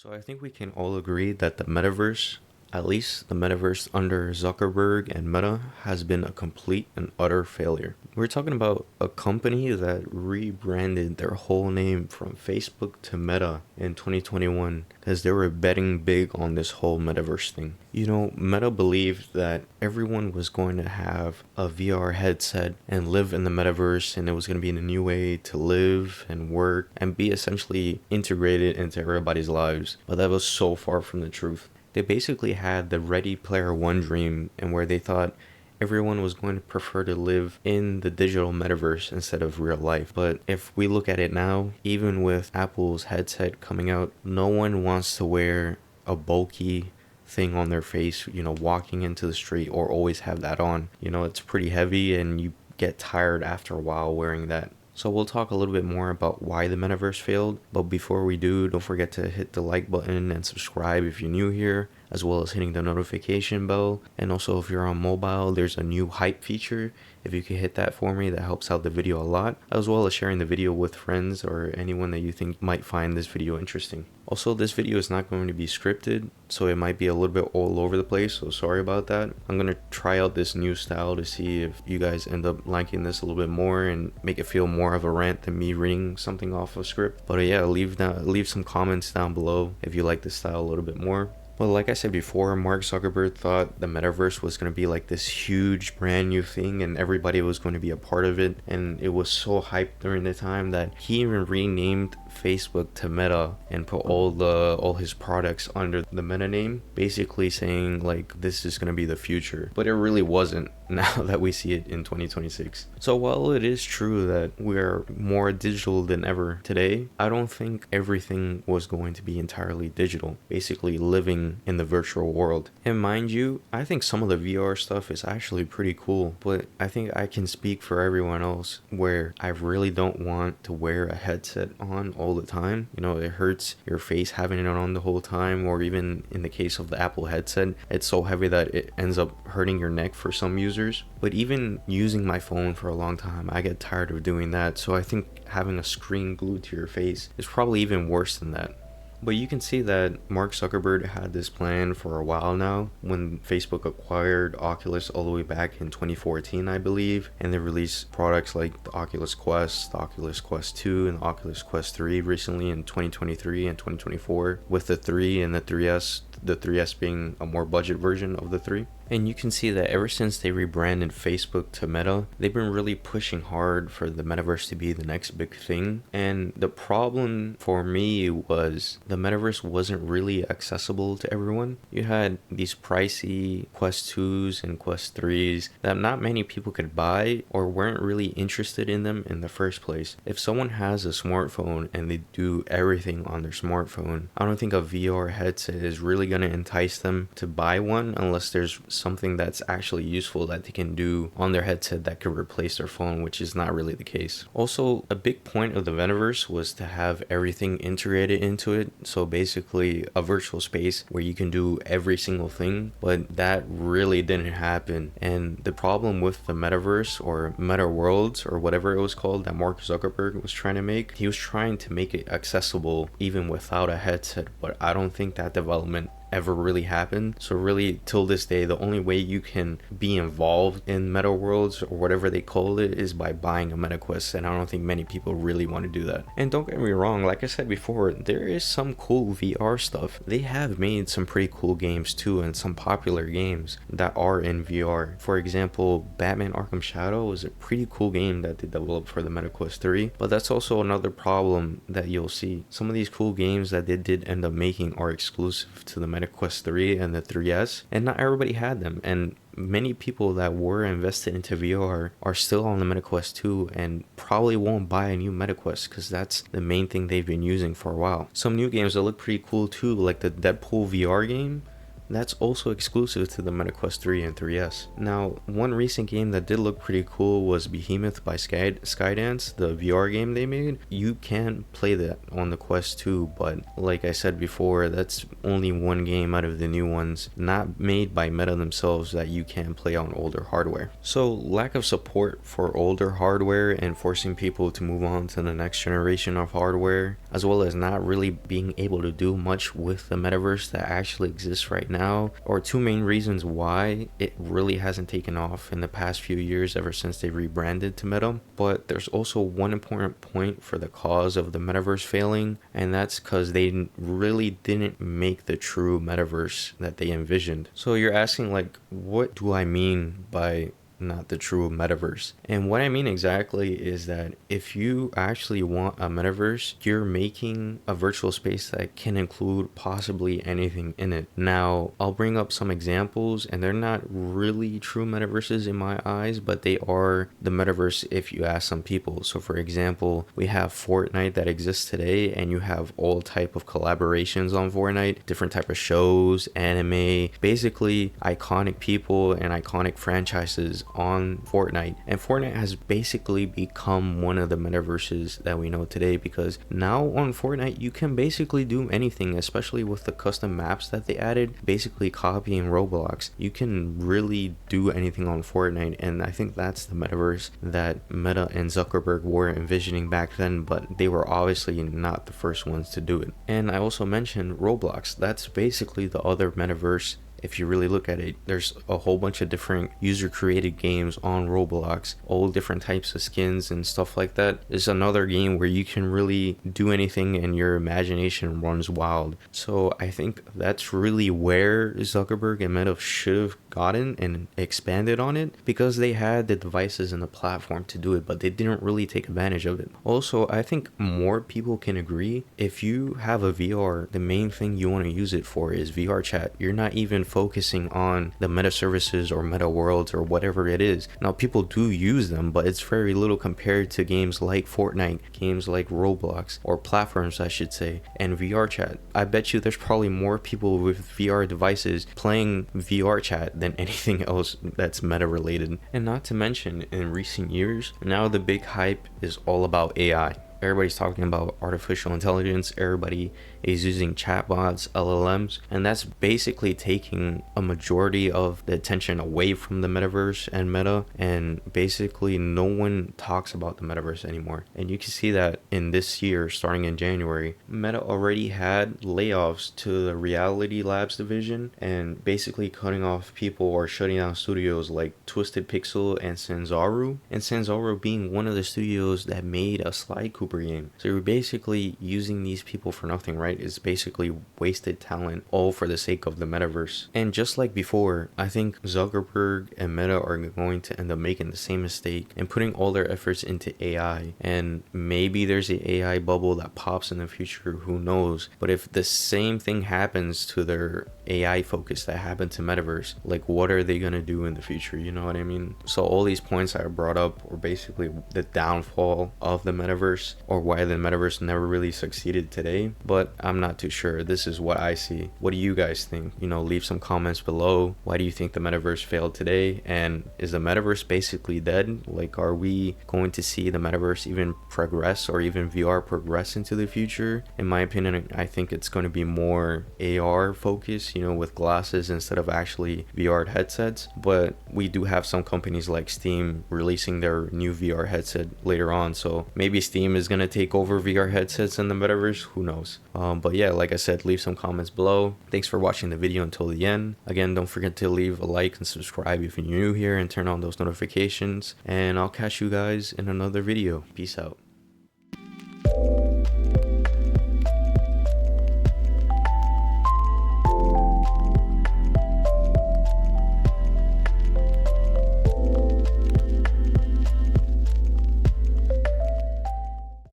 So I think we can all agree that the metaverse, at least the metaverse under Zuckerberg and Meta, has been a complete and utter failure. We're talking about a company that rebranded their whole name from Facebook to Meta in 2021 because they were betting big on this whole metaverse thing. Meta believed that everyone was going to have a VR headset and live in the metaverse, and it was going to be a new way to live and work and be essentially integrated into everybody's lives. But that was so far from the truth. They basically had the Ready Player One dream, and where they thought everyone was going to prefer to live in the digital metaverse instead of real life. But if we look at it now, even with Apple's headset coming out, no one wants to wear a bulky thing on their face, walking into the street, or always have that on. It's pretty heavy and you get tired after a while wearing that. So we'll talk a little bit more about why the metaverse failed, but before we do, don't forget to hit the like button and subscribe if you're new here, as well as hitting the notification bell. And also if you're on mobile, there's a new hype feature. If you could hit that for me, that helps out the video a lot, as well as sharing the video with friends or anyone that you think might find this video interesting. Also, this video is not going to be scripted, so it might be a little bit all over the place, so sorry about that. I'm going to try out this new style to see if you guys end up liking this a little bit more and make it feel more of a rant than me reading something off a script. But yeah, leave some comments down below if you like this style a little bit more. Well, like I said before, Mark Zuckerberg thought the metaverse was going to be like this huge brand new thing and everybody was going to be a part of it. And it was so hyped during the time that he even renamed Facebook to Meta and put all his products under the Meta name, basically saying like this is going to be the future. But it really wasn't now that we see it in 2026. So while it is true that we're more digital than ever today, I don't think everything was going to be entirely digital, basically living in the virtual world. And mind you, I think some of the VR stuff is actually pretty cool, but I think I can speak for everyone else where I really don't want to wear a headset on all the time. It hurts your face having it on the whole time, or even in the case of the Apple headset, it's so heavy that it ends up hurting your neck for some users. But even using my phone for a long time, I get tired of doing that. So I think having a screen glued to your face is probably even worse than that. But you can see that Mark Zuckerberg had this plan for a while now when Facebook acquired Oculus all the way back in 2014, I believe. And they released products like the Oculus Quest, the Oculus Quest 2, and the Oculus Quest 3 recently in 2023 and 2024, with the 3 and the 3S, the 3S being a more budget version of the 3. And you can see that ever since they rebranded Facebook to Meta, they've been really pushing hard for the metaverse to be the next big thing. And the problem for me was the metaverse wasn't really accessible to everyone. You had these pricey Quest 2s and Quest 3s that not many people could buy or weren't really interested in them in the first place. If someone has a smartphone and they do everything on their smartphone, I don't think a VR headset is really going to entice them to buy one unless there's something that's actually useful that they can do on their headset that could replace their phone, which is not really the case. Also, a big point of the metaverse was to have everything integrated into it. So basically a virtual space where you can do every single thing, but that really didn't happen. And the problem with the metaverse or meta worlds or whatever it was called that Mark Zuckerberg was trying to make, he was trying to make it accessible even without a headset, but I don't think that development ever really happened. So really till this day, the only way you can be involved in meta worlds or whatever they call it is by buying a meta quest, and I don't think many people really want to do that. And don't get me wrong, like I said before, there is some cool VR stuff. They have made some pretty cool games too, and some popular games that are in VR. For example, Batman Arkham Shadow is a pretty cool game that they developed for the Meta Quest 3, but that's also another problem that you'll see. Some of these cool games that they did end up making are exclusive to the Meta Quest 3 and the 3S, and not everybody had them, and many people that were invested into VR are still on the MetaQuest 2 and probably won't buy a new MetaQuest because that's the main thing they've been using for a while. Some new games that look pretty cool too, like the Deadpool VR game, That's also exclusive to the MetaQuest 3 and 3S. Now, one recent game that did look pretty cool was Behemoth by Skydance, the VR game they made. You can play that on the Quest 2, but like I said before, that's only one game out of the new ones, not made by Meta themselves, that you can play on older hardware. So lack of support for older hardware and forcing people to move on to the next generation of hardware, as well as not really being able to do much with the metaverse that actually exists right now, are two main reasons why it really hasn't taken off in the past few years ever since they rebranded to Meta. But there's also one important point for the cause of the metaverse failing, and that's because they really didn't make the true metaverse that they envisioned. So you're asking, like, what do I mean by not the true metaverse? And what I mean exactly is that if you actually want a metaverse, you're making a virtual space that can include possibly anything in it. Now, I'll bring up some examples, and they're not really true metaverses in my eyes, but they are the metaverse if you ask some people. So for example, we have Fortnite that exists today, and you have all type of collaborations on Fortnite, different type of shows, anime, basically iconic people and iconic franchises on Fortnite. And Fortnite has basically become one of the metaverses that we know today, because now on Fortnite you can basically do anything, especially with the custom maps that they added, basically copying Roblox. You can really do anything on Fortnite, and I think that's the metaverse that Meta and Zuckerberg were envisioning back then, but they were obviously not the first ones to do it. And I also mentioned Roblox. That's basically the other metaverse. If you really look at it, there's a whole bunch of different user created games on Roblox, all different types of skins and stuff like that. It's another game where you can really do anything and your imagination runs wild. So I think that's really where Zuckerberg and Meta should have gotten and expanded on it, because they had the devices and the platform to do it, but they didn't really take advantage of it. Also, I think more people can agree, if you have a VR, the main thing you want to use it for is VR chat. You're not even focusing on the meta services or meta worlds or whatever it is. Now, people do use them, but it's very little compared to games like Fortnite, games like Roblox, or platforms I should say, and VR chat. I bet you there's probably more people with VR devices playing VR chat than anything else that's meta related. And not to mention, in recent years, now the big hype is all about AI. Everybody's talking about artificial intelligence. Everybody is using chatbots, LLMs, and that's basically taking a majority of the attention away from the metaverse and Meta, and basically no one talks about the metaverse anymore. And you can see that in this year, starting in January, Meta already had layoffs to the Reality Labs division, and basically cutting off people or shutting down studios like Twisted Pixel and Sanzaru being one of the studios that made a Sly Cooper game. So you're basically using these people for nothing, right? It's basically wasted talent, all for the sake of the metaverse. And just like before, I think Zuckerberg and Meta are going to end up making the same mistake and putting all their efforts into AI. And maybe there's an AI bubble that pops in the future, who knows? But if the same thing happens to their AI focus that happened to metaverse, like, what are they gonna do in the future? You know what I mean? So all these points I brought up were basically the downfall of the metaverse, or why the metaverse never really succeeded today. But I'm not too sure. This is what I see. What do you guys think? You know, leave some comments below. Why do you think the metaverse failed today? And is the metaverse basically dead? Like, are we going to see the metaverse even progress, or even VR progress into the future? In my opinion, I think it's going to be more AR focused, you know, with glasses instead of actually VR headsets. But we do have some companies like Steam releasing their new VR headset later on, so maybe Steam is going to take over VR headsets in the metaverse. Who knows? But yeah, like I said, leave some comments below. Thanks for watching the video until the end. Again, don't forget to leave a like and subscribe if you're new here, and turn on those notifications, and I'll catch you guys in another video. Peace out.